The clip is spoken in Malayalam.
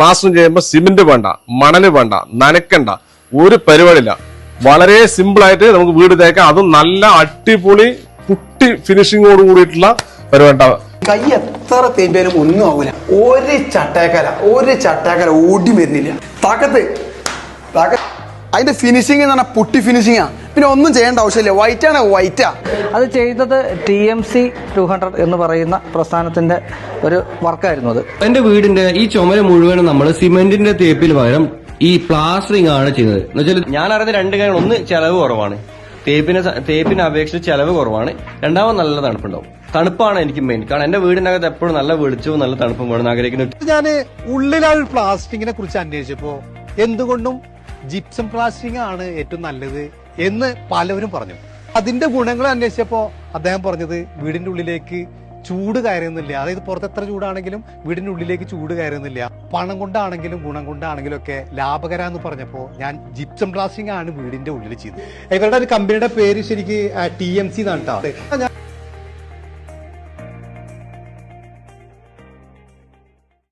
പ്ലാസ്റ്ററിംഗ് ചെയ്യുമ്പോൾ സിമെന്റ് വേണ്ട, മണല് വേണ്ട, നനക്കണ്ട, ഒരു പരിപാടിയില്ല. വളരെ സിമ്പിൾ ആയിട്ട് നമുക്ക് വീട് തേക്കാം. അതും നല്ല അടിപൊളി പുട്ടി ഫിനിഷിങ്ങോട് കൂടിയിട്ടുള്ള പരിപാടി. കൈ എത്ര തേമ്പിയാലും ഒന്നും ആവൂല. ഒരു ചട്ടേക്കല ഓടി വരുന്നില്ല. അതിന്റെ ഫിനിഷിംഗ് എന്ന് പറഞ്ഞാൽ പുട്ടി ഫിനിഷിംഗാ. പിന്നെ ഒന്നും ചെയ്യേണ്ട ആവശ്യമില്ല. വൈറ്റാ. അത് ചെയ്തത് TMC 200 എന്ന് പറയുന്ന പ്രസ്ഥാനത്തിന്റെ ഒരു വർക്കായിരുന്നു അത്. എന്റെ വീടിന്റെ ഈ ചുമര് മുഴുവനും നമ്മൾ സിമെന്റിന്റെ തേപ്പിന് പകരം ഈ പ്ലാസ്റ്ററിംഗ് ആണ് ചെയ്യുന്നത്. എന്ന് വെച്ചാൽ ഞാൻ അറിയുന്ന രണ്ട് കാര്യങ്ങൾ: ഒന്ന്, ചെലവ് കുറവാണ്, തേപ്പിനെ അപേക്ഷിച്ച് ചെലവ് കുറവാണ്. രണ്ടാമത്, നല്ല തണുപ്പുണ്ടാവും. തണുപ്പാണ് എനിക്ക് മെയിൻ. കാരണം എന്റെ വീടിനകത്ത് എപ്പോഴും നല്ല വെളിച്ചവും നല്ല തണുപ്പും വേണം ആഗ്രഹിക്കുന്നു. ഞാൻ ഉള്ളിലാ പ്ലാസ്റ്റിക്കിനെ കുറിച്ച് അന്വേഷിച്ചപ്പോ എന്തുകൊണ്ടും ജിപ്സം പ്ലാസ്റ്റിക് ആണ് ഏറ്റവും നല്ലത് എന്ന് പലവരും പറഞ്ഞു. അതിന്റെ ഗുണങ്ങൾ അന്വേഷിച്ചപ്പോ അദ്ദേഹം പറഞ്ഞത് വീടിന്റെ ഉള്ളിലേക്ക് ചൂട് കയറുന്നില്ല. അതായത് പുറത്ത് എത്ര ചൂടാണെങ്കിലും വീടിന്റെ ഉള്ളിലേക്ക് ചൂട് കയറുന്നില്ല. പണം കൊണ്ടാണെങ്കിലും ഗുണം കൊണ്ടാണെങ്കിലും ഒക്കെ ലാഭകരാന്ന് പറഞ്ഞപ്പോ ഞാൻ ജിപ്സം പ്ലാസ്റ്റിക് ആണ് വീടിന്റെ ഉള്ളിൽ ചെയ്തത്. ഇവരുടെ ഒരു കമ്പനിയുടെ പേര് ശരിക്ക് TMC എന്നാണ് കേട്ടോ.